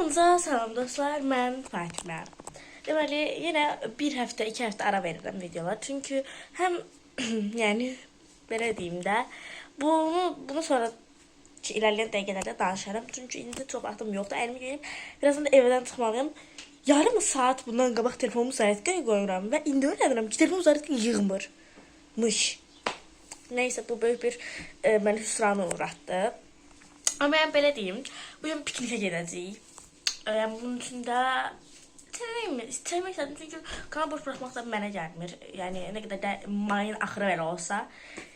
Hamınıza salam dostlar, mən Fatimə. Deməli, yenə bir həftə, 2 həftə ara verirəm videolar. Çünki həm, yəni, belə deyim də, bunu sonra ilerleyen dəqiqələrdə danışarım. Çünki indi çox vaxtım yoxdur. Əlimi geyib, birazdan da evdən çıxmalıyım. Yarım saat bundan qabaq telefonumu zaryatkaya qoyuram və indi öyrənirəm ki, telefon zaryatkaya yığmırmış. Neyse, bu böyük bir məni hüsrana uğratdı. Amma mən belə deyim, bugün piknikə gedəcəyik. Bunun üçün də sevmək istedim çünki kanal boş bırakmaq da mənə gəlmir. Yəni nə qədər də mayın axırı belə olsa,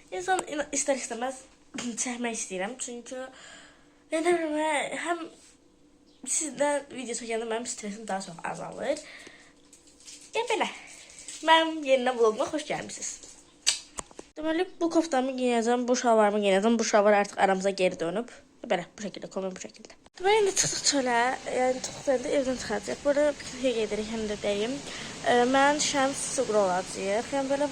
insan istər istəməz çəkmək istəyirəm. Çünki yəni həm sizdən video çəkəndə mənim stresim daha çox azalır. Yəni belə, mənim yerinə vloguma xoş gəlmisiniz. Deməli, bu koftamı giyəcəm, bu şalvarımı giyəcəm. Bu şalvar artıq aramıza geri dönüb. Belə, bu şəkildə, kombin bu şəkildə. Deməli, indi çıxdıq çölə, yəni çıxdıq evdən çıxacaq. Burada piknikə gedirik, həm də deyim. Mən Şəms Suqra olacaq. Yəni belə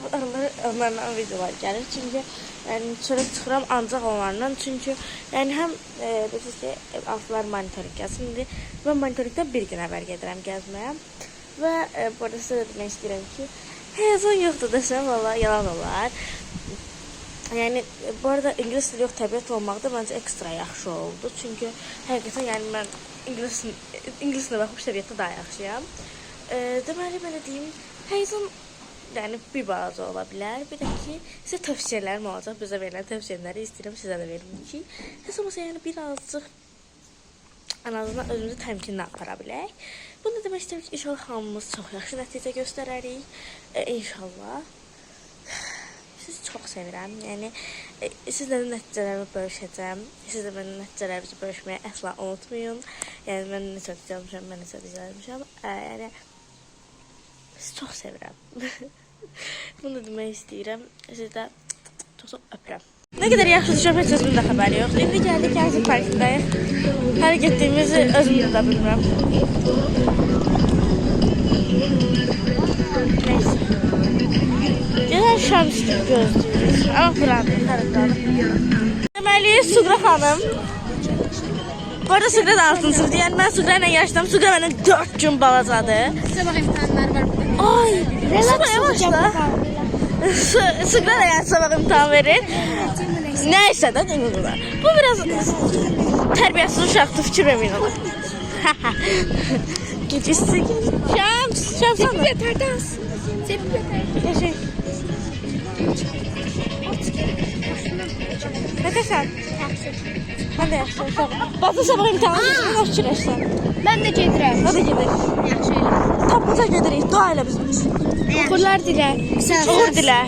onlarla videolar gəlir. Çünki yəni çölə çıxıram ancaq onlarla. Çünki yəni həm bilirsiniz ki, altlar monitoring gəlsin. İndi mən monitorikdən bir gün əvvəl gedirəm gəzməyə. Və burada sizə demək istəyirəm ki, həyazan yoxdur desəm, valla yalan olar. Yəni, bu arada ingilis dili yox, təbiət olmaqda məncə ekstra yaxşı oldu. Çünki həqiqətən, yəni mən ingilislə baxıb təbiətdə daha yaxşıyam. Deməli, belə deyim, həyazan yəni bir balaca ola bilər. Bir də ki, sizə tövsiyələrim olacaq. Bizə verilən tövsiyələri istəyirəm, sizə də verim ki, hesab olsa, yəni birazcıq ən azından özümüzü təmkinlə apara bilək. Bunu da demək istəyirəm ki, inşallah hamımız çox yaxşı nəticə göstərərik. İnşallah. Sizi çox sevirəm. Yəni, sizlə də nəticələrimi bölüşəcəm. Siz də mənim nəticələrimizi bölüşməyə əsla unutmayın. Yəni, mən necə düzəlmişəm, mən necə düzəlmişəm. Yəni, sizi çox sevirəm. Bunu da demək istəyirəm. Sizi də çox öpürəm. Nə qədər yaxşı düşəm, heç özümün də xəbəri yoxdur. İndi gəldik, Gənclik parkındayıq. Hər getdiyimizi özümün də bilmirəm. Neyse. Gələn Şəms gözləyiriz. Amma buranın tərəfləri. Deməli, Suqra xanım. Bu arada Suqra da 6-cı sınıfdır. Yəni, mən Suqra ilə yarışdım. Suqra məndən 4 gün balacadır. Sabah imtihanlar var burada. Ay, sabah yavaşla. Suqra da yəni sabah imtihan verir. Nəysə də demirlər. Bu biraz tərbiyəsiz uşaqdır, fikir verməyin ona. Gecisi Şəms, Şəms hanım. Sepip yatərdə az. Sepip yatərdə. Yaşayın. Ne kadar? Ben de yaxşı. Bazı sabah imtihanı nə fikirləşsən? Ben de gedirəm. O da gedir. Yaxşı elə. Tapımıza gedirik. Dua elə bizim üçün. Oxurlar dilə. Uğur dilə.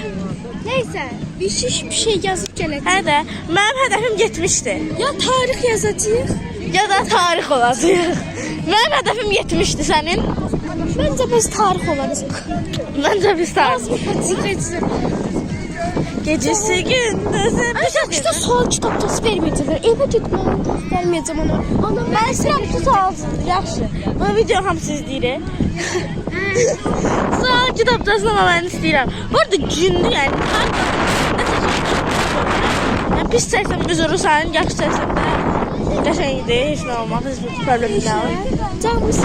Neyse. Bir şey yazıb gələcək. Hə də, mənim hədəfim getmişdi. Ya tarix yazacağıq. Ya da tarix olacaq. Mənim hədəfim yetmişdi sənin. Məncə biz tarix olacaq. Məncə biz tarix. Hazır. Gecesi gündüzü. Aşağıda sual kitabçası verməyəcəklər. Evə getməm, göstərməyəcəm onu. Ana, mən istəyirəm ki, sualsız. Yaxşı. Bu video hamısı izləyirik. Sual kitabçasını ama mən istəyirəm. Bu arada gündü, yəni. Yəni, pis çəksən biz urursan, yaxşı çəksən də qəşəngdir, heç nə olmaz, heç bir problem yox. Canımız.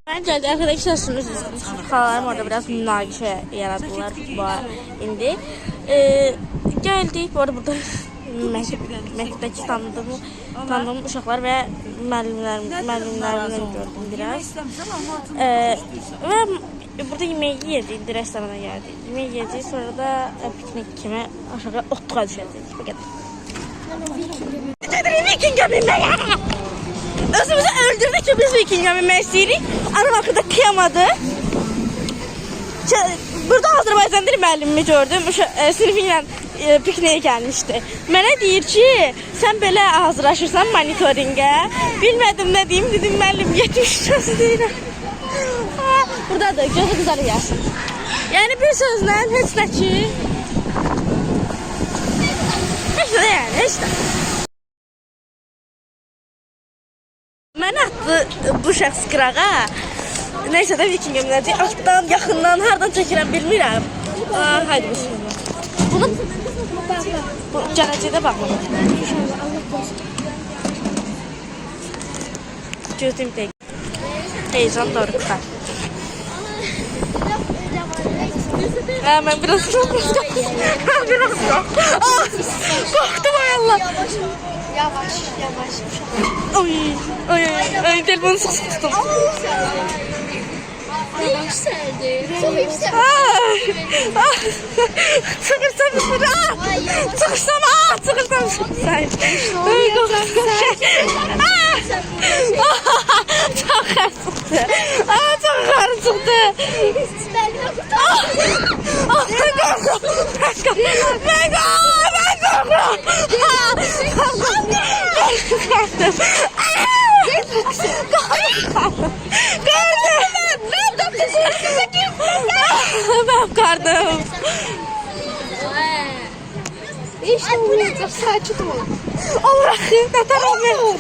Ben geldi arkadaşlar sunuyorsunuz. Xalalarım orada biraz münaqişə yaradılar indi. Geldik bu arada burada məktəbdəki tanıdığım uşaqlar və müəllimlərimdən gördüm biraz. Və burada yemək yedik, indi restorana gəldik. Yemək yedik, sonra da piknik kimi aşağı otluğa düşəcəyik. Bu qədər. Vikinga binməyə! Özümüzü öldürdük ki, biz Vikinga binmək istəyirik. Anam haqqında kıyamadı. Burada Azərbaycan dili müəllimimi gördüm. Sinifi ilə pikniğe gəlmişdi. Mənə deyir ki, sən belə hazırlaşırsan monitoringə. Bilmədim nə deyim, dedim müəllim 70 yaşası deyirəm. Buradadır, gözü qızarı gəlsin. Yəni bir sözlə heç nə ki. Heç nə yəni, heç nə. Mən atdı bu şəxs qırağa. Neysə də Vikinga minəcək. Altdan, yaxından, hardan çəkirəm bilmirəm. Haydi bismillah. Bunu gələcəkdə bağlamaq. gözüm pek. Heyecan dorukta. Ben biraz biraz korktum ay Allah. Yavaş. Ay telefonu sık tuttum. Ne yükseldi? Çok yükseldi. Çıkırsam sen. Çok karışıktı. Çok karışıktı. Ben kardım. İşte olacak. Sakin ol. Allah yeter olmuyor.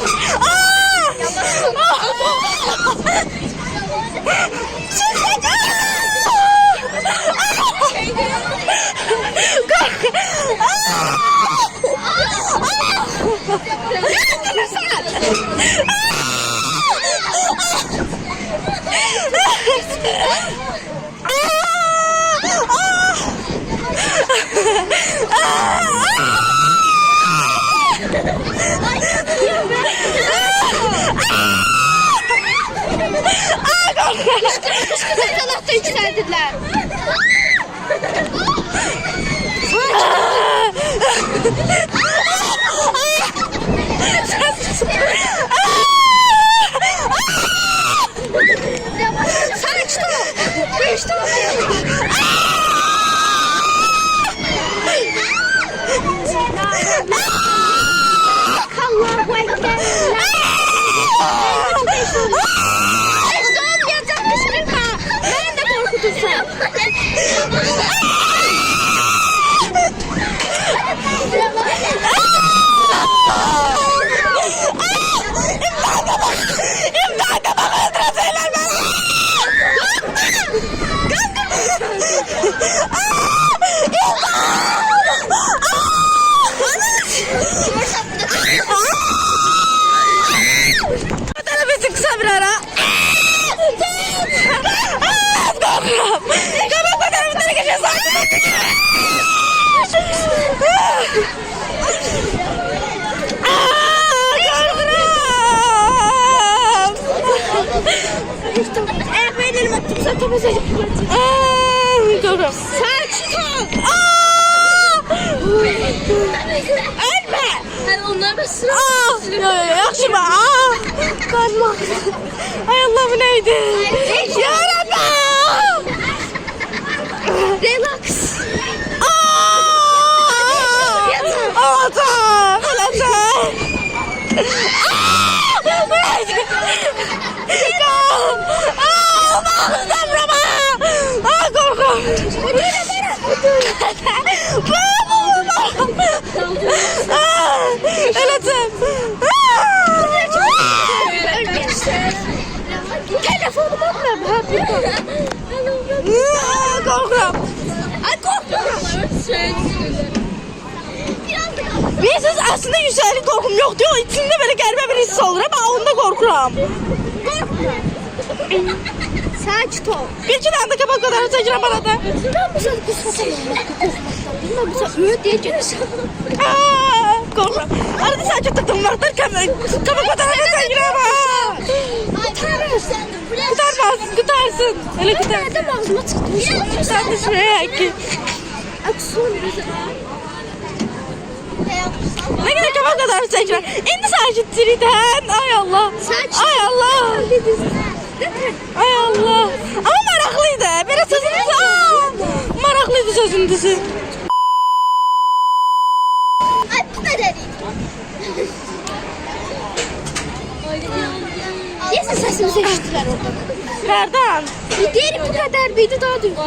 Kanatla yükseldiler. Allahu Ekber. Ben de korkutursam. Televizyonu kısa bir ara. Kabak fotoğrafları geçiyorsun. Benim attım zaten mesajı. Sakin ol. Ölme. Onlar da sıra. Yaxşı mı? Karnım. Ay Allah bu neydi? Ya Rabbim. Relax. Alacağım. Alacağım. Telefonumu atma. Korkuyorum. Ay korkma. Bilirsiniz aslında yüzeylik korkum yok diyor. İçinde böyle germe bir his olur ama onda korkuyorum. Sakin ol. Bir iki tane de kapak kadar çekeceğim arada. Ben bu sefer kusmatalım. Bilmem bu sefer öyle diyeceğiz. Korkuyorum. Arada sadece tıktım vardır kapak kadar çekeceğim ama. Kutarsın. Öyle kutarsın. Nereden ağzıma çıktı? Sen de şuraya ki. Aksun. Ne kadar kapak kadar çekeceğim. İndi sadece triden. Ay Allah. Ay Allah. Ay Allah. Ama maraklıydı. Biraz sözümüzü. Maraklıydı sözümüzü. Ay bu ne dedi? Neyse sesimizi eşittiler orada. Nereden? Diğeri bu kadar büyüdü daha duygu.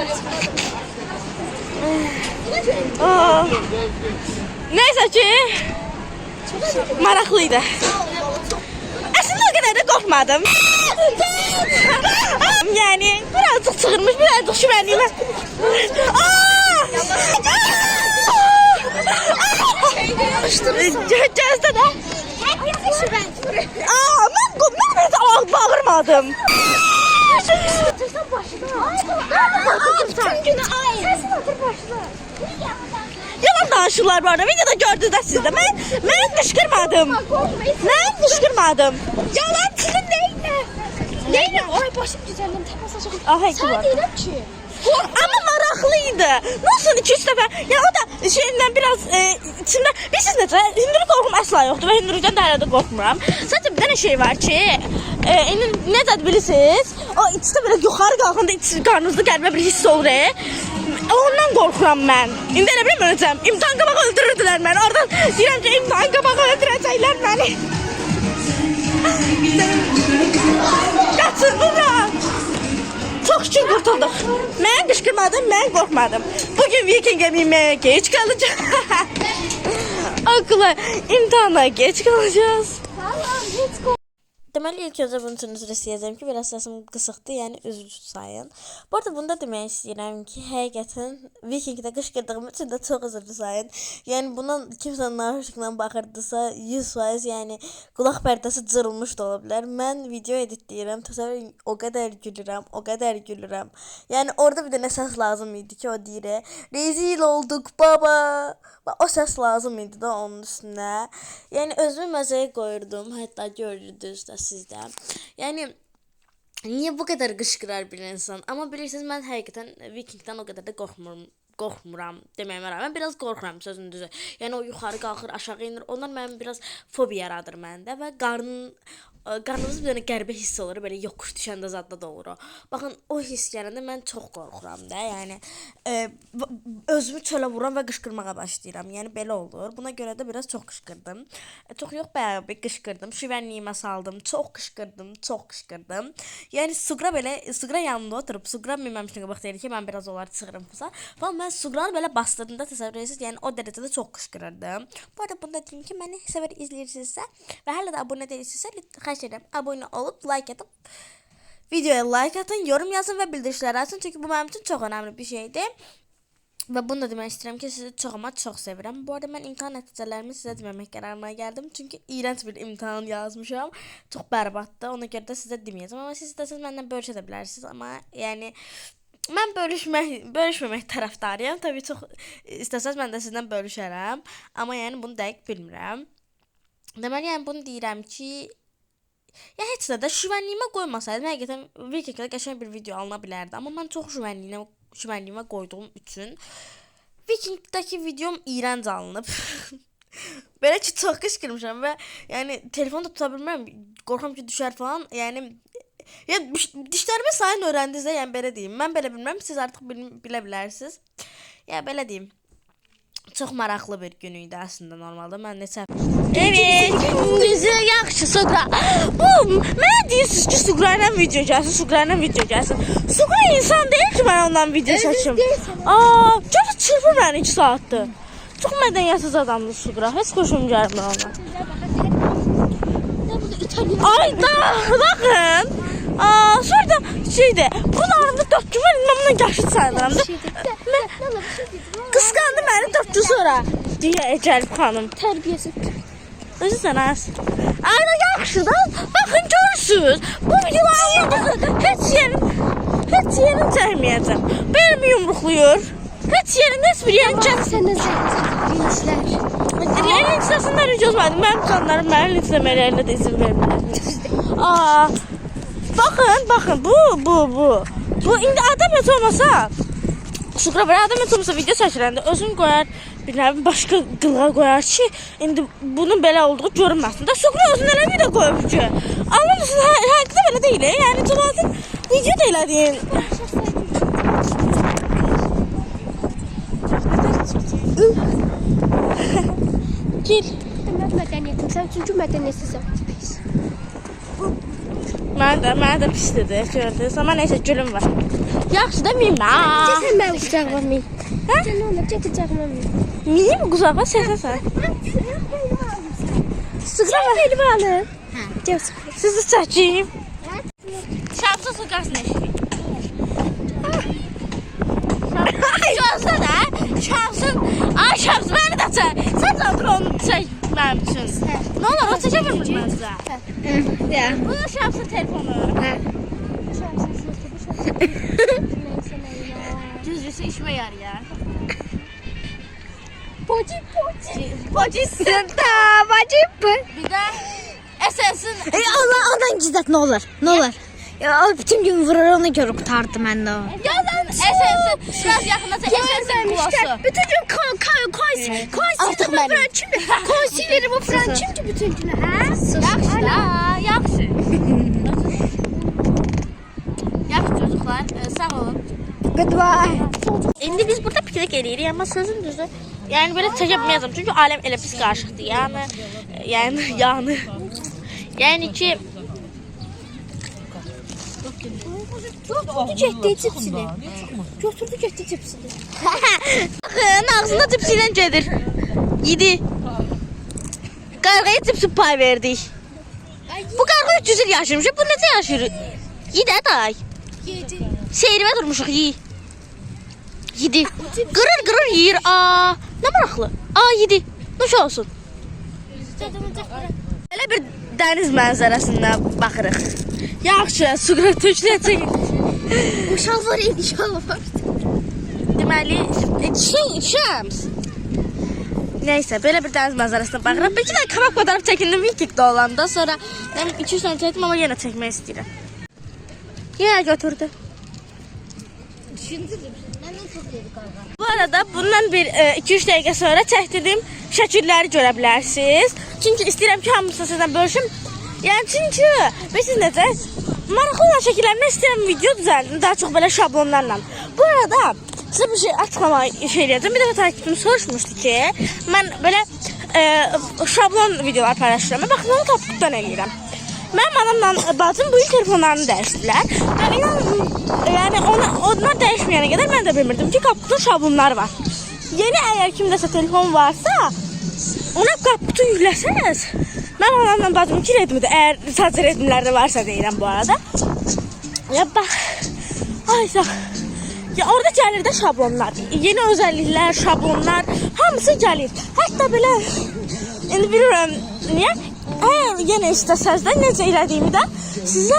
Neyse ki maraklıydı. Aslında o kadar da korkmadım. Yani birazcık çığırmış, birazcık şüpheliyim. Gözde de. Hepsi ben. Ben qışqırmadım. Atırsan başına. Bütün günü ay. Səsin atır başına. Yalan danışırlar bu arada. Videoda gördünüz də siz də. Mən qışqırmadım. Mən qışqırmadım. Yalan sizin neyine? Neyine? Ay başım güzələm təpəsə çıxır. Aha, ki Sən var. deyirəm ki. Ama maraqlıydı. Nasıl 2-3 dəfə? Ya o da şeyindən biraz içimdə bilirsiniz necə? Hündürlük qorxum əsla yoxdur və hündürlükdən də hələ də qorxmuram. Sadəcə bir dənə şey var ki, indi necə bilirsiniz? O içdə belə yuxarı qalxanda qarnınızda qəribə bir hiss olur. Ondan qorxuram mən. İndi elə bilməm öləcəm. İmtahan qabağı öldürürdülər məni. Oradan deyirəm ki, imtahan qabağı öldürəcəklər məni. Qaçın bura. Çok şükür kurtulduk. Ben kışkırmadım, ben korkmadım. Bugün Viking yemeğe geç kalacağız. Okula, imtihana geç kalacağız. Deməli ilk öncə bunun üçün üzr istəyəcəm ki, biraz səsim qısıqdır, yəni üzr sayın. Bu arada bunu da demək istəyirəm ki, həqiqətən Vikingdə qışqırdığım üçün də çox üzr sayın. Yəni buna kimsə naşıqla baxırdısa 100%, yəni qulaq pərdəsi cırılmış da ola bilər. Mən video editləyirəm, təsəvvür o qədər gülürəm. Yəni orada bir dənə səs lazım idi ki, o deyir, rezil olduk baba. O səs lazım idi da onun üstünə. Yəni özümü məzəyə qoyurdum, hətta görürdünüz də sizdə. Yəni niyə bu qədər qışqırar bir insan? Amma bilirsiniz mən həqiqətən Vikingdən o qədər də qorxmuram deməyimə rağmen biraz qorxuram sözün düzü. Yəni o yuxarı qalxır, aşağı inir. Onlar mənim biraz fobiya yaradır məndə və qarnımız bir dənə qəribə hiss olur, belə yokuş düşəndə zadda da olur o. Baxın o hiss gələndə mən çox qorxuram da. Yəni özümü çölə vururam və qışqırmağa başlayıram. Yəni belə olur. Buna görə də biraz çox qışqırdım. Çox yox, bayağı bir qışqırdım. Şivənliyimə saldım. Çox qışqırdım. Yəni Suqra yanımda oturub, Suqra bilməmişdim qabaq deyir ki, mən biraz onlar çıxırım falan. Falan mən Suqranı belə bastırdığımda təsəvvür edirsiniz, yəni o dərəcədə çox qışqırırdım. Bu arada bunu da deyim ki, məni sevər izləyirsinizsə və hələ də abunə deyilsinizsə, xahiş edirəm, abunə olub, like atıp, videoya like atın, yorum yazın və bildirişləri açın. Çünki bu mənim üçün çox önəmli bir şeydir. Və bunu da demək istəyirəm ki, sizi çox sevirəm. Bu arada mən imtahan nəticələrimi sizə deməmək qərarına gəldim. Çünki iyrənc bir imtahan yazmışam. Çox bərbaddır. Ona görə də sizə deməyəcəm. Amma siz istəsəniz məndən bölüşə də bilərsiniz. Amma yəni mən bölüşməmək tərəfdarıyam. Təbii çox istəsəniz mən də sizdən bölüşərəm. Amma yəni bunu dəqiq bilmirəm. Deməli yəni bunu deyirəm ki, ya heç də şüvənliyimə qoymasaydım, həqiqətən Vikingdə qəşəng bir video alına bilərdi. Amma mən çox şüvənliyimə qoyduğum üçün Vikingdəki videom iyrənc alınıb. Belə ki, çox qışqırmışam və yəni telefonu da tuta bilmirəm, qorxuram ki, düşər falan. Yəni dişlərimi sayın öyrəndinizdə, yəni belə deyim. Mən belə bilmirəm, siz artıq bilə bilərsiniz. Yəni belə deyim. Çox maraqlı bir gün idi əslində normalda. Mən neçə evet, güzel, yaxşı Suqra. Bu mənə deyirsiniz ki, Suqra ilə video gəlsin. Suqra insan deyil ki, mən ondan video çəkim. Çox çırpır məni 2 saatdır. Çox mədəniyyətsiz adamdır Suqra. Heç xoşum gəlmir ona. Ay da, baxın. Sonra da şeydir, bunlarında 4 gün var, mən bundan yaşlı sayılıram da. Qısqandı məni 4 gün sonra, deyə Əcəlib xanım. Tərbiyəsi. Özü sən az. Ayda yaxşı da, baxın görürsünüz. Bu videoları heç yerini çəkməyəcəm. Belimi yumruqluyur. Heç bir yerini çək. Sən nə zəhmət Linç səsindən gözmədim. Mənim canlarım mənim linç demələrinə də izin vermirlər. Baxın, bu. Bu indi adam heç olmasa, Suqra və adam heç olmasa video çəkirəndə özün qoyar, bir nəvi başqa qılğa qoyar ki, indi bunun belə olduğu görünməsin. Da Suqra özün elə video qoyub ki, anlamısın, həqiqdə belə deyil, yəni cəmaatın video da elə deyil. Gel. Mən mədəniyyətim, sən çünki mədəniyyətsizəm. Pis. Mənə də pisdir, gördünüz. Amma neysə, gülüm var. Yaxşı da minmə. Sən mənim qucağıma min. Sən nə olur, qucağıma min. Mineyim mi qucağıma, səsən? Suqra elimi alın. Gəl Suqra. Sizi çəkeyim. Şamsın Suqrasını eşidik. Gözlə də, Şamsın. Ay Şams, məni də çək. Sən də otur onu çək mənim üçün. Nə olur, o çəkə bilmir mən sizə. Ya. Bu Şamsın telefonu. Düzgüsü işime yarayar. Poci. Pocissin. Bacı. Bir de esensin. Ondan gizlet ne olur. Ne olur. Ya bütün gün vurur onu görüp kurtardım ben de o. Yazan esensin. Biraz yakındasa esensin kulası. Bütün gün Artıq mənim. Konsileri bu Fransızca bütün günü. Yaxşı da, yaxşı. Yaxşı çocuklar, sağ olun. Goodbye. İndi biz burada piknik eləyirik, amma sözün düzü. Yəni belə çəkməyəcəm çünki aləm elə pis qarışıqdır. Yəni ki Götürdü getdi cipsini. Götürdü getdi cipsini. baxın, ağzında cips ilə gedir. Yedi. Qarğaya cipsi pay verdik. Bu qarğa 300 il yaşamış. Bu necə yaşayır? Yedi day. Yedi. Seyrivə durmuşuq, yedi. Qırır yeyir. Aa, nə maraqlı. Yedi. Nuş olsun. Belə bir dəniz mənzərəsindən baxırıq. Yaxşı, su töküləcək. Şalvar indi şalvar. Deməli, şəms. Neysə, belə bir dəniz mənzərəsindən baxırıq. Bir iki də kabak fotoğraf çəkindim Vikikdə olanda. Sonra 2-3 tane çəkdim, amma yenə çəkmək istəyirəm. Yenə götürdü. Bu arada bundan bir 2-3 dəqiqə sonra çəkdirdim şəkilləri görə bilərsiniz. Çünki istəyirəm ki, hamısını sizdən bölüşüm. Yəni çünki bilirsiniz necə? Maraqlı olan şəkillərimdən istəyirəm video düzəldim, daha çox belə şablonlarla. Bu arada sizə bir şey açıqlama eləyəcəm. Bir dəfə takipçim soruşmuşdu ki, mən belə şablon videolar paylaşıram. Baxın, onu tapdıqdan eləyirəm. Mənim anamla bacım bu il telefonlarını dəyişdilər. Və inanın, yəni onlar dəyişməyənə qədər mən də bilmirdim ki, Kapkutun şablonları var. Yeni əgər kimdəsə telefon varsa, ona Kapkutu yükləsəniz, mən anamla bacım 2 redmidir, əgər sadəcə redmilərdə varsa deyirəm bu arada. Ya bax, aysa, ya orada gəlir də şablonlar, yeni özəlliklər, şablonlar, hamısı gəlir. Hətta belə, indi bilirəm, niyə? Əgər yenə istəsəz də necə elədiyimi də sizə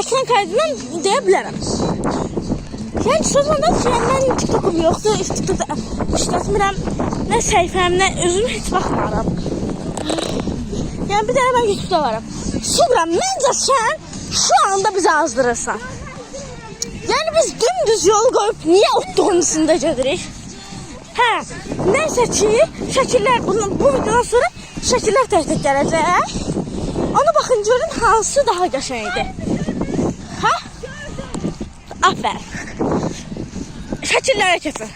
ekran kaydından deyə bilərəm. Yəni sözündə ki, mənim TikTokum yoxdur, TikTokda işlətmirəm, nə səhifəm, nə özüm heç baxmaram. Yəni bir dənə mən YouTube'da varım. Sonra məncə sən şu anda bizi azdırırsan. Yəni biz dümdüz yol qoyub niyə otduğun üstündə gedirik? Hə, neysə ki, şəkillər, bu videodan sonra şəkillər tək-tək gələcək. Ona baxın, görün hansı daha qəşəngdir. Hə? Afərin. Şəkillərə keçin.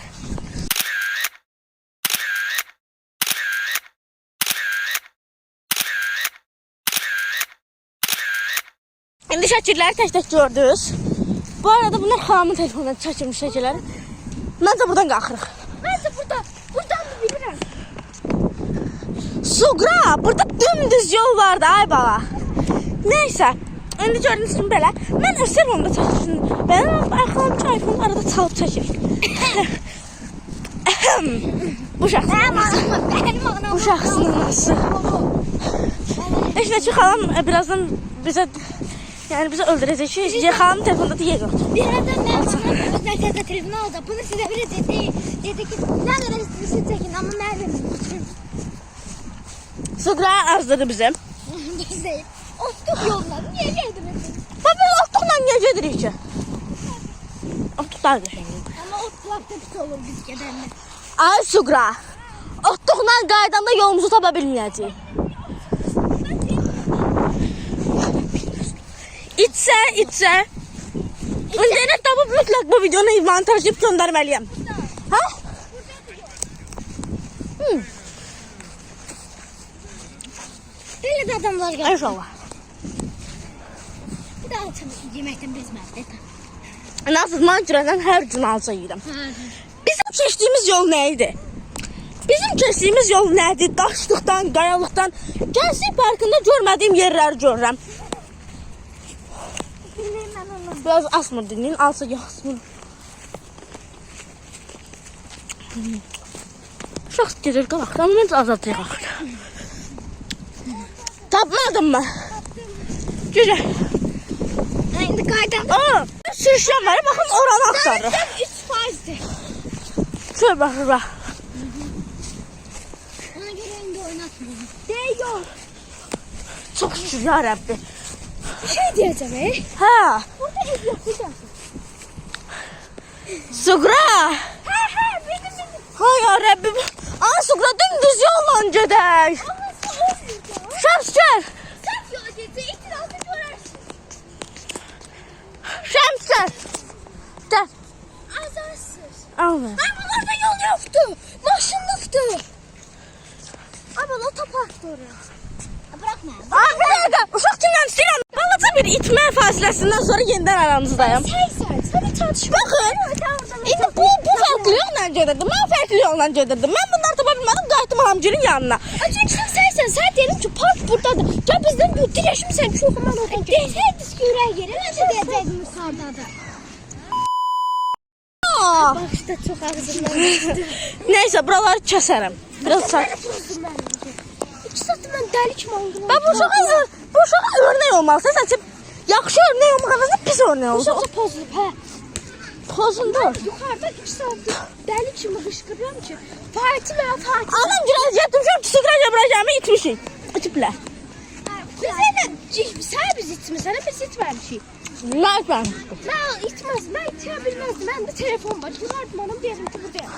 İndi şəkilləri tək-tək gördünüz. Bu arada bunlar xalamın telefonundan çəkilmiş şəkilləri. Məncə buradan qalxırıq. Məncə buradan da bilirəm. Sugra, burada dümdüz yol vardı ay bala. Neysə, indi gördüyünüz kimi belə. Mən öz telefonumda çəkmişdim. Benim arxamdakı iPhone arada çalıb çəkir. Bu şəxsin anası. Bu şəxsin anası. Eşlə ki, xalam birazdan bizə öldürəcək ki, xalamın telefonunda da yer yoxdur. Bir arada mən özel tezde telefonu aldı. Bunu size biri dedi. Dedi ki ne kadar istiyorsun çekin ama nerede? Sugra azdırdı bizim. Bize ottuk yollar. Niye geldim? Tabii ottukla niye gedirik ki? Ottuk daha qəşəng. Ama otlakta pis olur biz gedəndə. Ay Sugra, ottukla qaydanda yolumuzu tapa bilməyəcəyik. İçsə. İnternet tapıb mütləq bu videonu montajlayıb göndərməliyəm. Ha? Böyle de adamlar geldi. İnşallah. Bir daha yemekten bezmezdi. Nasıl mancırədən hər gün alça yeyirəm. Bizim keçdiyimiz yol nə idi? Bizim keçdiyimiz yol nədir? Daşlıqdan, qayalıqdan, Gənclik Parkında görmədiyim yerləri görürəm. Biraz asmır dinleyin, alsa yaxsın. Şaxs gedir qabaqdan, mən azadlıq axır. Tapmadın mı? Güzel. Şimdi kaydan. sürüşən var. Baxın oranı axtarırıq. 3%'dir. Şöyle baxır bax. Ona göre indi oynatmıyorum. Değiyor. Çox şükür ya Rəbbi. Bir şey diyeceğim Hə. Burada ev yok hocam. Suqra. Benim. Hay ya Rəbbi. Ana Suqra dümdüz yolla gedək. Şəms gəl. Sen yol gezi itirazı görürsün. Şəms gəl. Gəl. Azarsız. Alma. Ama orada yol yoktu. Maşın yoktu. Ama otoparktı oraya. Bırakma. Aa, bir dəqiqə. Uşaq kimlə istəyirəm. Balaca bir itmə fasiləsindən sonra yenidən aranızdayım. Sen de tartışma. Baxın. İndi bu fərqli yolla gedirdim. Mən fərqli yolla gedirdim. Mən bunları tapa bilmədim. Qayıtdım hamcının yanına. Çünkü sen diyelim ki park buradadır. Ya bizden götürəşim sen çok aman oradan gel. Deseydik ki yüreğe gelin. Nasıl diyecektim yukarıda. Aa. Bak işte çok ağzımdan. Neyse buraları kəsərəm. Biraz çək. 2 saat ben deli kimi oldum. Ben bu uşağa örnek olmalısı. Sən yaxşı örnek olmaq əvəzinə pis örnek Bu olsun. çok pozulub hə. Pozundur. Yukarıda 2 saattir deli kimi hışkırıyorum ki. Fatih veya Fatih. Adam biraz getmişəm ki, Suqra Cəbrəcəmi itmişik. İtiblər. Sen biz itmesen biz itmemişik. Nə etməm? Ben itmez, ben itebilmezdim. Ben de telefon var. Çıkardım onu diyelim ki bu değil.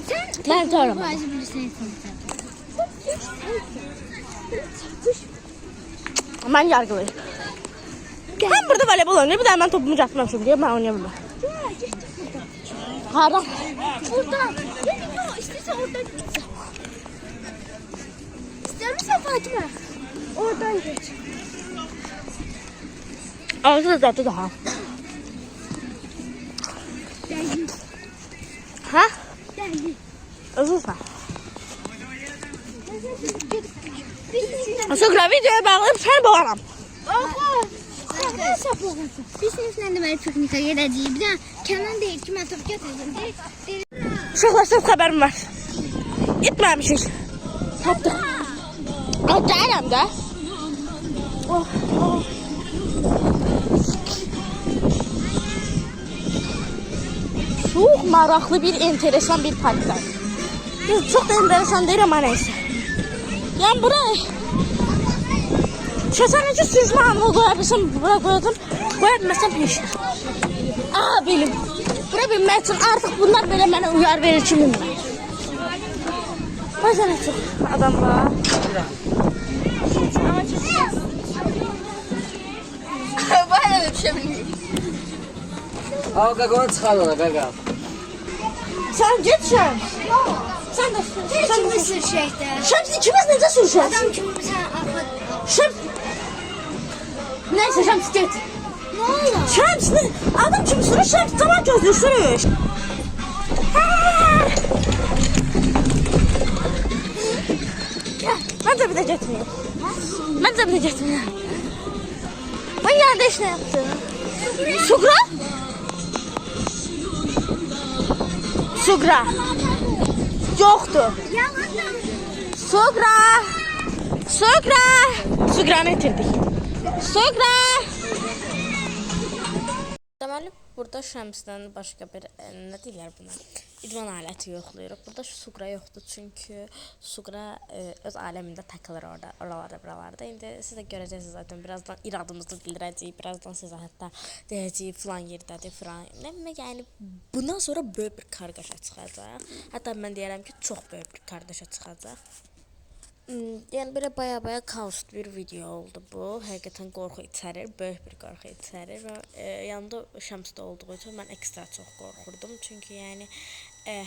Sen Mən itarım. bazı bir şey sanırım. Mən yargılıyım. Hem burada voleybol oynuyor, bir de mən topumu çatmamışım diye ben oynayabilirim. Hara? Buradan. Yok istersen oradan git. İster misin Fatime? Oradan geç. Ağzı zaten daha. Deli. Ha? Deli. Özürsən. Suqra videoya bağlayıp səni boğaram. Biz seninle de böyle piknika geleceğiz. Bir de Kenan değil ki ben top getirdim. Uşaqlar xəbərim var. İtməmişik. Tapdıq. Gəlirəm də. Oh, oh. Çok maraqlı bir, enteresan bir parklar. Çok da enteresan değil ama neyse. Yani buraya keçən sürüşmə anı qoyabilsəm, bura qoyacam. Qoyatmasam peşə. Aa, benim. Bura bilmək üçün artıq bunlar belə mənə uyar verir ki, bilmir. Bazen ne çok adam var. Bana da düşebilirim. Al kakao çıkar ona kakao. Sen git Şems. Sen de. Sen de. Sür şeyde. Şems ikimiz necə sürüşəcəyik? Adam kimi sen arka... Şems. Neyse Şems git. Ne oldu? Şems ne? Adam kimi sürüş, Şems tamam gözlü sürüş. Gel. Ben de bir de getmeyeyim. Ben de bir de getmeyeyim. Ben yerde iş ne yaptım? Suqra? Suqra. Yoxdur. Yalandan. Suqra. Suqra. Suqranı itirdik. Suqra. Deməli, burada Şəmsdən başqa bir, nə deyirlər buna? İdman aləti yoxlayırıq. Burada Suqra yoxdur, çünki Suqra öz aləmində takılır orada, oralarda. İndi siz də görəcəksiniz zaten, birazdan iradımızı bildirəcəyik, birazdan sizə hətta deyəcəyik filan yerdədir, filan. Yəni, bundan sonra böyük bir kargaşa çıxacaq. Hətta mən deyərəm ki, çox böyük bir kargaşa çıxacaq. Yəni, belə baya kaos bir video oldu bu. Həqiqətən qorxu içərir, böyük bir qorxu içərir və yanında Şəmsdə olduğu üçün mən ekstra çox qorxurdum. Çünki yəni,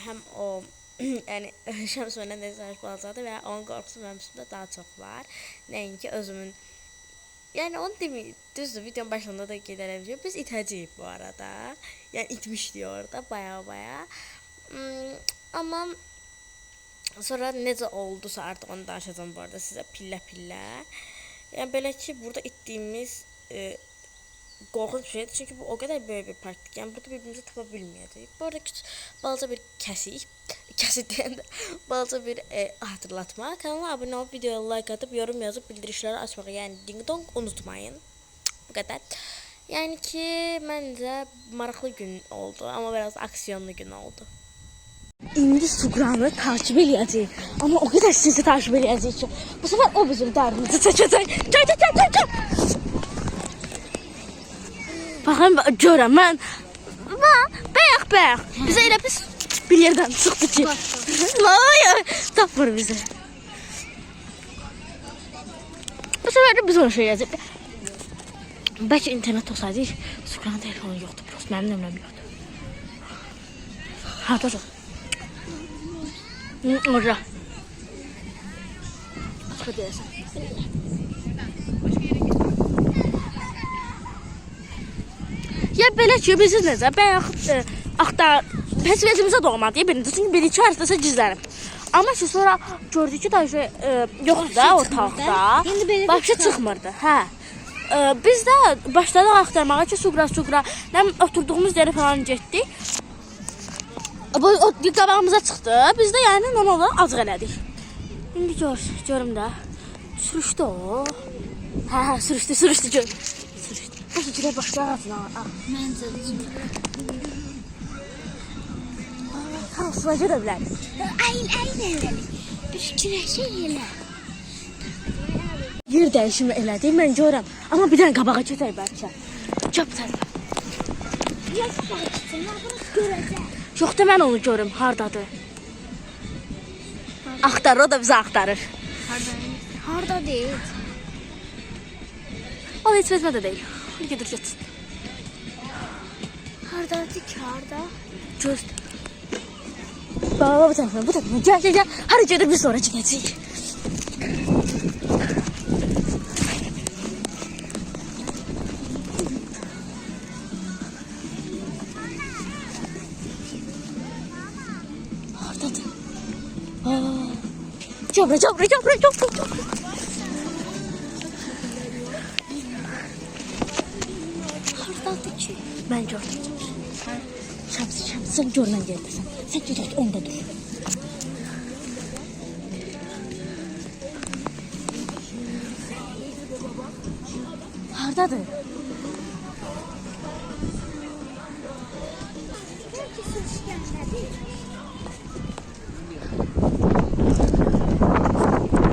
həm o, yəni Şəms məndən də səhər balacadır və onun qorxusu mənim üstümdə daha çox var. Nəinki özümün, yəni onu deməyim, düzdür, videonun başında da gedərəm ki, biz itəcəyik bu arada. Yəni itmişdik orada baya. Amma sonra necə oldusa artıq onu danışacağım bu arada sizə pillə. Yəni belə ki, burada itdiyimiz qorxunç bir şeydir. Çünki bu o qədər böyük bir parkdır ki, yəni burada bir-birimizi tapa bilməyəcəyik. Bu arada balaca bir kəsit deyəndə balaca bir hatırlatma. Kanala abunə olub, videoya like atıb, yorum yazıb, bildirişləri açmağı, yəni ding dong unutmayın. Bu qədər. Yani ki məncə maraqlı gün oldu, amma biraz aksiyonlu gün oldu. İndi Sugranı takip edəcəyik. Amma o qədər sizi takip edəcəyik ki, bu səfər o bizim dərdimizi çəkəcək. Çək. Baxın, görəm mən. Bayaq. Bizə elə pis bir yerdən çıxdı ki. Tapmır bizi. Bu səfər də biz onu şey yazıq. Bəlkə internet olsaydı, Sugranın telefonu yoxdur. Prost mənim nömrəm yoxdur. Harada çox. Orada. Başqa deyəsən. Ya belə ki, biz necə bayaq vəzifəmizə doğmadı. Birinci, çünki bir-iki arasında gizlənib. Amma ki, sonra gördük ki, daha yoxdur da otaqda. Başqa çıxmırdı. Hə. Biz də başladıq axtarmağa ki, Sugra. Oturduğumuz yerə falan getdik. O qabağımıza çıxdı. Biz də yəni onu azıq elədik. İndi görüm də. Sürüşdü o. Hə, sürüşdü gör. Sürüşdü. Bu sürüşdü başqa ağacına. Məncə də. Hansına gedə bilərik? Ayın. Bir fikirləşək elə. Yer dəyişimi elədik, mən görəm. Amma bir dənə qabağa getək bəlkə. Gəp tələb. Ya baxsın, görəcək. Yox da mən onu görüm, hardadır. Axtarır, o da bizi axtarır. Harda deyil. O heç vəzmə də deyil. Gedir getsin. Hardadır ki, harda? Gözdə. Baba bu tərəfə. Gəl. Hadi gedir, biz sonra gedəcəyik. Hardadır? Cabra. Hardadır ki? Mən gördüm. Şəms, sən görmən yerdəsən. Sən gedək, onda dur. Hardadır?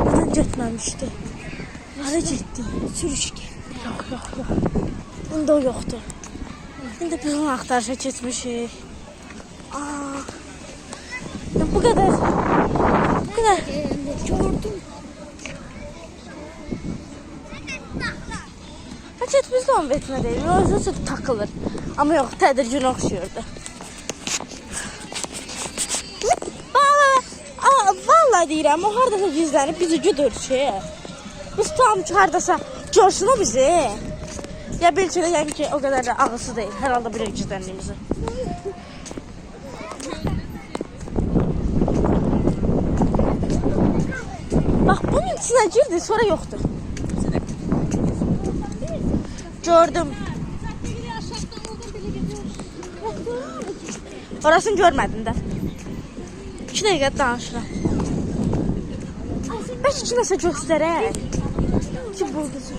Buradan getməmişdi. Hara getdi? Sürüşkən. Yox. Bunda o yoxdur. İndi biz onu axtarışa keçmişik. Bu qədər. Gördüm. Həcət biz də onu etmədəyik. O yüzden çok takılır. Amma yox, tədirgin oxşuyordu. Vallahi deyirəm, o haradasa gizlənib bizi güdür ki. Biz tam ki, haradasa görsün o bizi. Ya belki de yəni ki, o qədər də ağısı deyil. Hər halda bilir gizləndiyimizi. Bak bunun içine girdi, sonra yoktur. Gördüm. Orasını görmedin de. 2 dəqiqə danışıram. Bəlkə ki, nəsə göstərək. Ki, bulducu.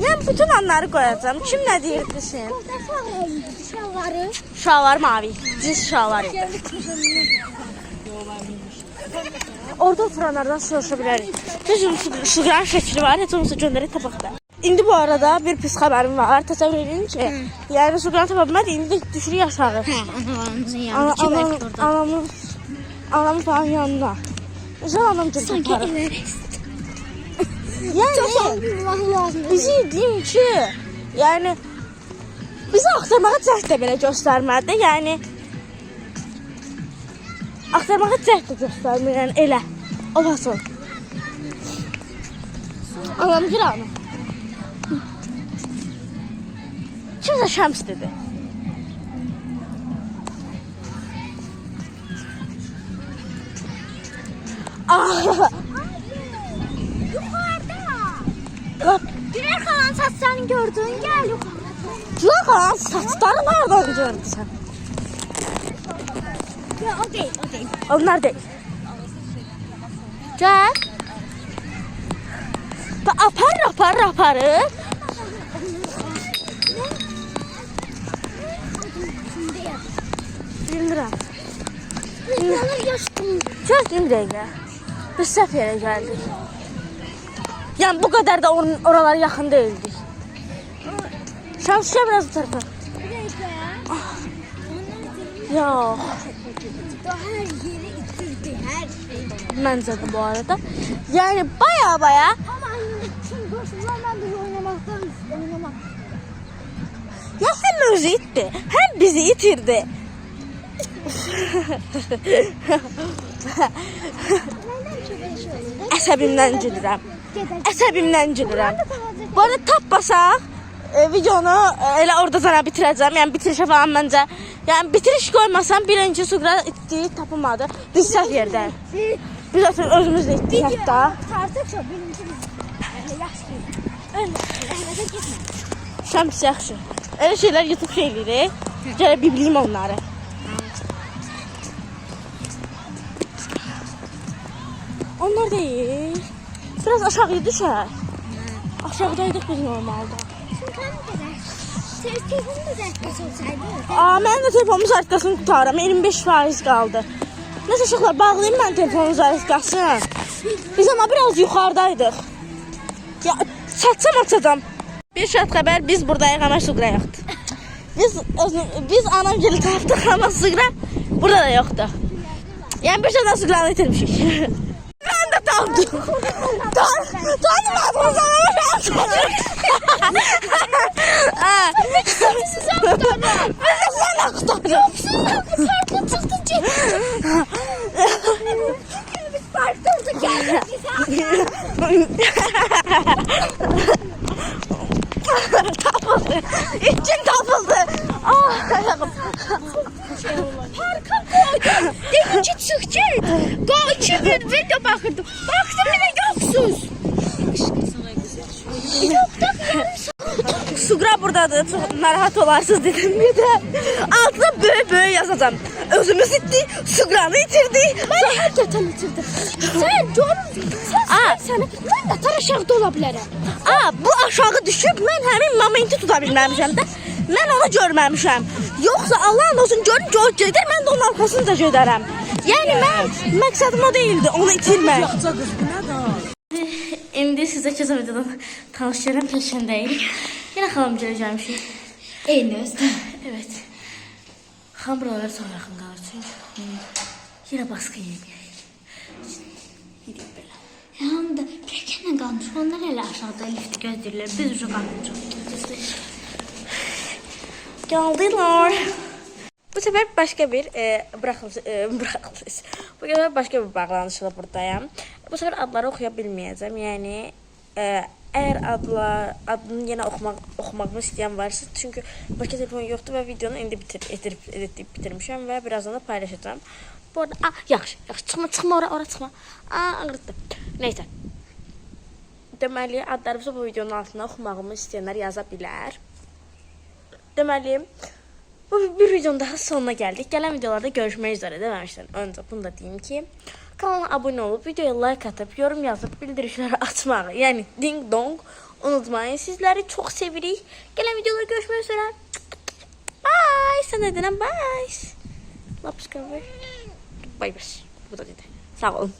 Yəni, bütün anları qoyacağım. Kim nə deyir desin? Şalvarı. Şalvar mavi. Cins şalvar idi. Orada oturanlardan soruşa bilərik. Bizim Sugranın şəkli var. Heç olmasa göndərək tabaqda. İndi bu arada bir pis xəbərim var. Təsəvvür edin ki, yəni Sugranı tapa bilmədi. İndi düşürük aşağı. Analarımızın yanına. Anamın falan yanına. İnşallah anam gibi Sanki taparım. Everest. Yani bizi diyeyim ki, yani bizi axtarmağa cəhd də belə göstərmədi. Yəni axtarmağa cəhd də göstərmir. Yəni elə. O basın. Anam gir anam. Kimsə Şəms dedi. Yukarıda. Güler kalan saçlarını gördün, gel yukarıda. Güler kalan saçları nereden gördün sen? Ya o değil. Onlar değil. Gel. Apar aparır. Bilmirəm. Gördüyüm dəqiqə. Biz səhv yerə gəldik. Yəni bu qədər də oralara yaxın değildik. Şamsiyə biraz bu tarafa. Yox. Her yeri itirdi, her şeyi. Məncə də bu arada. Yəni baya. Ama annem şimdi boşuna ben de oynamaktan oynamak. Ya hem özü itti, hem bizi itirdi. Əsəbimdən gülürəm. Bu arada tapmasaq videonu elə orada zara bitirəcəm. Yəni bitirişə falan məncə. Yəni bitiriş qoymasam birinci Suqra itdiyi tapılmadı. Biz səhv yerdə. Biz özümüz də itdik hətta. Tartıqsa birinci biz. Yani yaxşı. Əhmədə getmə. Şəms yaxşı. Elə şeylər YouTube şeyləri. Gələ bibliyim onları. Onlar değil. Biraz aşağıya düşer. Aşağıdaydık biz normalde. Telefonum da zərfəs olsaydı. Mən də telefonumun zərfəsini tutarım. 25% qaldı. Nəsə uşaqlar bağlayayım mən telefonun zərfəsini. Biz ama biraz yuxarıdaydıq. Ya çatsam. Bir şart xəbər biz buradayıq ama Suqra yoxdur. Biz anam geli tapdıq ama Suqra burada da yoxdur. Yəni bir şeydən Suqranı itirmişik. Ben de tapdım. Tanımadınız ama Siz aktarın. ben de sen aktarım. Parkta çıktı ciddi. Biz parkta orada geldik. Tapıldı. İçin tapıldı. Parka koydum. Dedim ki çıkacak. Go 2 gün video bakırdım. Baktım yine yoksuz. Suqra buradadır. Çok narahat olarsınız dedim bir de. Altına böyle yazacağım. Özümüz itti. Suqranı itirdi. Ben hakikaten itirdim. Sen görmüyorsun. Sen ben de aşağıda olabilirim. Bu aşağı düşüb mən həmin momenti tuta bilməmişəm də. Mən onu görməmişəm. Yoxsa Allahın olsun görün gedir, mən də onun arxasını da gedərəm. Yəni mən məqsədim o değildi, onu itirmək. İndi sizə keçən videodan tanış gələn peşəndəyik. Yenə xalam gələcəmişik. Eyni özdə. Evet. Xam buralar çox yaxın qalır çünki. Yenə baskı yeməyək. Gidik belə. Həm də pəkənlə qalmış. Onlar elə aşağıda lifti gözləyirlər. Biz ucu qalmışıq. Geldiler. Bu sefer başka bir Bu sefer başka bir bağlanışla buradayım. Bu sefer adları okuyabilmeyeceğim. Yani eğer adını yine okumamı isteyen varsa, çünkü başka telefon yoktu ve videonu indi editip bitirmişim ve birazdan da paylaşacağım. Bu arada yaxşı çıkma ora çıkma. Ağrıdı. Neyse. Deməli adlarımızı bu videonun altına okumağımı isteyenler yaza bilər. Deməli bu bir videonun daha sonuna geldik. Gelen videolarda görüşmek üzere dememiştim. Önce bunu da diyeyim ki kanala abone olup videoya like atıp yorum yazıp bildirişleri atmayı, yani ding dong unutmayın. Sizleri çok sevirik. Gelen videolarda görüşmek üzere. Bye. Sen de bye. Lapska bye. Bye bye. Bu da dedi. Sağ olun.